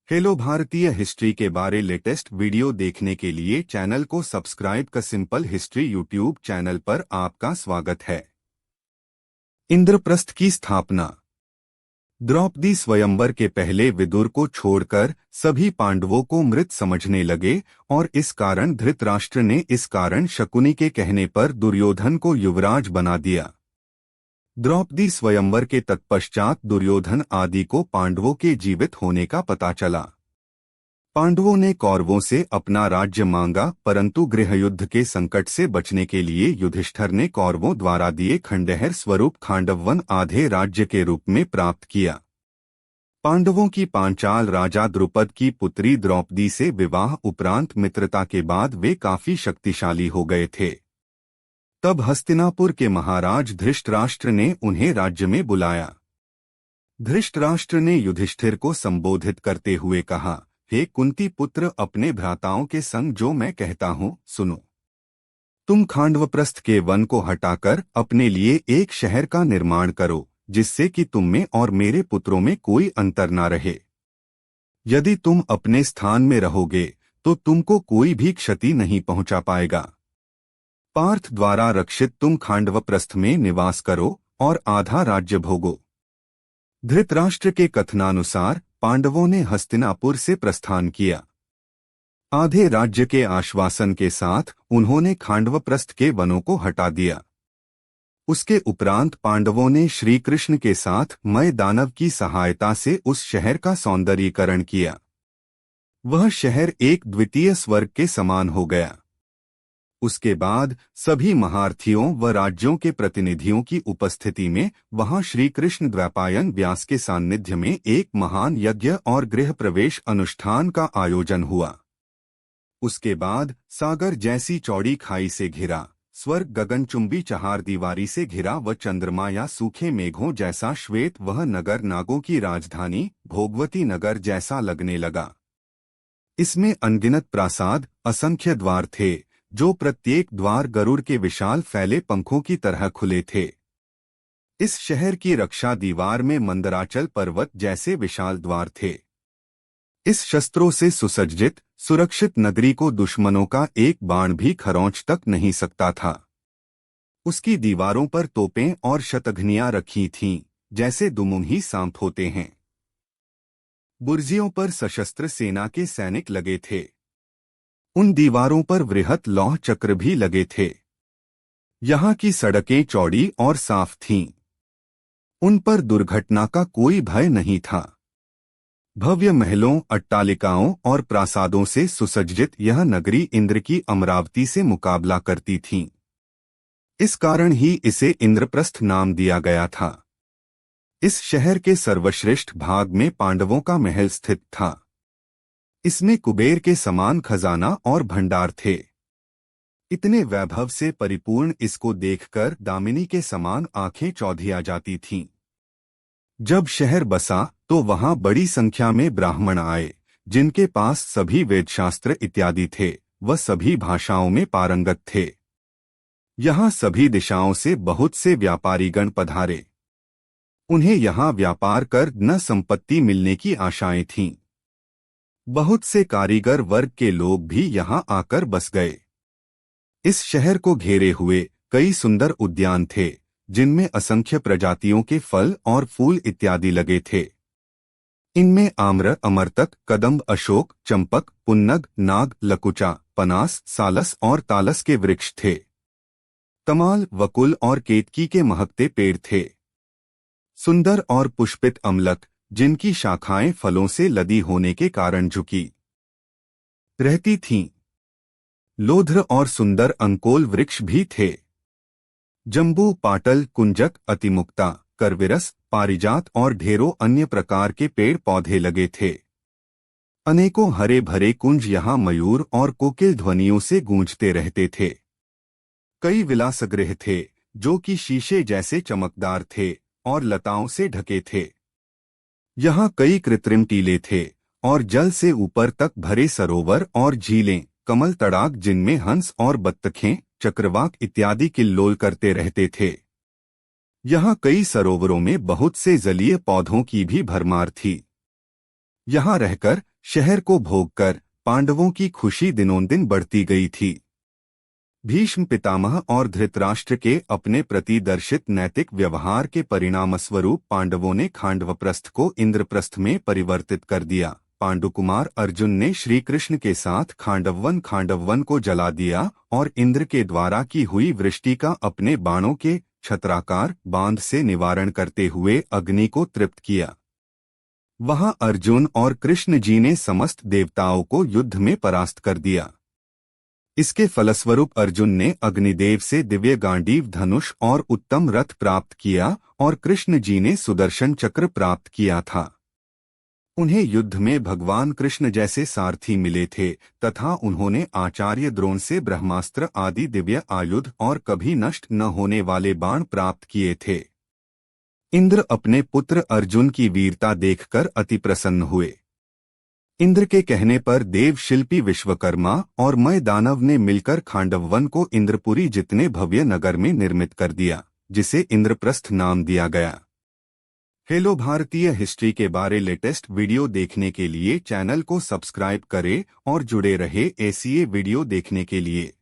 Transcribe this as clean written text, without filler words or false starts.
Hello भारतीय history के बारे लेटेस्ट वीडियो देखने के लिए चैनल को सब्सक्राइब का सिंपल हिस्ट्री यूट्यूब चैनल पर आपका स्वागत है। इंद्रप्रस्थ की स्थापना। द्रौपदी स्वयंवर के पहले विदुर को छोड़कर सभी पांडवों को मृत समझने लगे और इस कारण धृतराष्ट्र ने इस कारण शकुनी के कहने पर दुर्योधन को युवराज बना दिया। द्रौपदी स्वयंवर के तत्पश्चात दुर्योधन आदि को पांडवों के जीवित होने का पता चला। पांडवों ने कौरवों से अपना राज्य मांगा, परंतु गृहयुद्ध के संकट से बचने के लिए युधिष्ठिर ने कौरवों द्वारा दिए खंडहर स्वरूप खांडववन आधे राज्य के रूप में प्राप्त किया। पांडवों की पांचाल राजा द्रुपद की पुत्री द्रौपदी से विवाह उपरांत मित्रता के बाद वे काफी शक्तिशाली हो गए थे। तब हस्तिनापुर के महाराज धृतराष्ट्र ने उन्हें राज्य में बुलाया। धृतराष्ट्र ने युधिष्ठिर को संबोधित करते हुए कहा, हे कुंती पुत्र, अपने भ्राताओं के संग जो मैं कहता हूँ सुनो। तुम खांडवप्रस्थ के वन को हटाकर अपने लिए एक शहर का निर्माण करो, जिससे कि तुम में और मेरे पुत्रों में कोई अंतर न रहे। यदि तुम अपने स्थान में रहोगे तो तुमको कोई भी क्षति नहीं पहुंचा पाएगा। पार्थ द्वारा रक्षित तुम खांडवप्रस्थ में निवास करो और आधा राज्य भोगो। धृतराष्ट्र के कथनानुसार पांडवों ने हस्तिनापुर से प्रस्थान किया। आधे राज्य के आश्वासन के साथ उन्होंने खांडवप्रस्थ के वनों को हटा दिया। उसके उपरांत पांडवों ने श्री कृष्ण के साथ मय दानव की सहायता से उस शहर का सौंदर्यीकरण किया। वह शहर एक द्वितीय स्वर्ग के समान हो गया। उसके बाद सभी महारथियों व राज्यों के प्रतिनिधियों की उपस्थिति में वहां श्री कृष्ण द्वैपायन व्यास के सान्निध्य में एक महान यज्ञ और गृह प्रवेश अनुष्ठान का आयोजन हुआ। उसके बाद सागर जैसी चौड़ी खाई से घिरा, स्वर्ग गगनचुंबी चहारदीवारी से घिरा व चंद्रमा या सूखे मेघों जैसा श्वेत वह नगर नागों की राजधानी भोगवती नगर जैसा लगने लगा। इसमें अनगिनत प्रासाद, असंख्य द्वार थे, जो प्रत्येक द्वार गरुड़ के विशाल फैले पंखों की तरह खुले थे। इस शहर की रक्षा दीवार में मंदराचल पर्वत जैसे विशाल द्वार थे। इस शस्त्रों से सुसज्जित सुरक्षित नगरी को दुश्मनों का एक बाण भी खरोंच तक नहीं सकता था। उसकी दीवारों पर तोपें और शतघ्नियां रखी थीं, जैसे दुमुंही सांप होते हैं। बुर्जियों पर सशस्त्र सेना के सैनिक लगे थे। उन दीवारों पर वृहत लौह चक्र भी लगे थे। यहाँ की सड़कें चौड़ी और साफ थीं। उन पर दुर्घटना का कोई भय नहीं था। भव्य महलों, अट्टालिकाओं और प्रासादों से सुसज्जित यह नगरी इंद्र की अमरावती से मुकाबला करती थी। इस कारण ही इसे इंद्रप्रस्थ नाम दिया गया था। इस शहर के सर्वश्रेष्ठ भाग में पांडवों का महल स्थित था। इसमें कुबेर के समान खजाना और भंडार थे। इतने वैभव से परिपूर्ण इसको देखकर दामिनी के समान आंखें चौधिया जाती थीं। जब शहर बसा तो वहां बड़ी संख्या में ब्राह्मण आए, जिनके पास सभी वेदशास्त्र इत्यादि थे। वह सभी भाषाओं में पारंगत थे। यहाँ सभी दिशाओं से बहुत से व्यापारीगण पधारे। उन्हें यहाँ व्यापार कर न संपत्ति मिलने की आशाएं थीं। बहुत से कारीगर वर्ग के लोग भी यहाँ आकर बस गए। इस शहर को घेरे हुए कई सुंदर उद्यान थे, जिनमें असंख्य प्रजातियों के फल और फूल इत्यादि लगे थे। इनमें आम्र, अमरतक, कदम्ब, अशोक, चंपक, पुन्नग, नाग, लकुचा, पनास, सालस और तालस के वृक्ष थे। तमाल, वकुल और केतकी के महकते पेड़ थे। सुंदर और पुष्पित अमलक, जिनकी शाखाएं फलों से लदी होने के कारण झुकी रहती थीं। लोध्र और सुंदर अंकोल वृक्ष भी थे। जम्बू, पाटल, कुंजक, अतिमुक्ता, करविरस, पारिजात और ढेरों अन्य प्रकार के पेड़ पौधे लगे थे। अनेकों हरे भरे कुंज यहाँ मयूर और कोकिल ध्वनियों से गूंजते रहते थे। कई विलासगृह थे, जो कि शीशे जैसे चमकदार थे और लताओं से ढके थे। यहाँ कई कृत्रिम टीले थे और जल से ऊपर तक भरे सरोवर और झीलें, कमल तड़ाग जिनमें हंस और बत्तखें, चक्रवाक इत्यादि किल्लोल करते रहते थे। यहाँ कई सरोवरों में बहुत से जलीय पौधों की भी भरमार थी। यहाँ रहकर शहर को भोगकर पांडवों की खुशी दिनों दिन बढ़ती गई थी। भीष्म पितामह और धृतराष्ट्र के अपने प्रति दर्शित नैतिक व्यवहार के परिणामस्वरूप पांडवों ने खांडवप्रस्थ को इंद्रप्रस्थ में परिवर्तित कर दिया। पांडुकुमार अर्जुन ने श्री कृष्ण के साथ खांडववन को जला दिया और इंद्र के द्वारा की हुई वृष्टि का अपने बाणों के छत्राकार बांध से निवारण करते हुए अग्नि को तृप्त किया। वहां अर्जुन और कृष्ण जी ने समस्त देवताओं को युद्ध में परास्त कर दिया। इसके फलस्वरूप अर्जुन ने अग्निदेव से दिव्य गांडीव धनुष और उत्तम रथ प्राप्त किया और कृष्ण जी ने सुदर्शन चक्र प्राप्त किया था। उन्हें युद्ध में भगवान कृष्ण जैसे सारथी मिले थे तथा उन्होंने आचार्य द्रोण से ब्रह्मास्त्र आदि दिव्य आयुध और कभी नष्ट न होने वाले बाण प्राप्त किए थे। इंद्र अपने पुत्र अर्जुन की वीरता देखकर अति प्रसन्न हुए। इंद्र के कहने पर देव शिल्पी विश्वकर्मा और मय दानव ने मिलकर खांडववन को इंद्रपुरी जितने भव्य नगर में निर्मित कर दिया, जिसे इंद्रप्रस्थ नाम दिया गया। हेलो, भारतीय हिस्ट्री के बारे लेटेस्ट वीडियो देखने के लिए चैनल को सब्सक्राइब करें और जुड़े रहे ऐसी वीडियो देखने के लिए।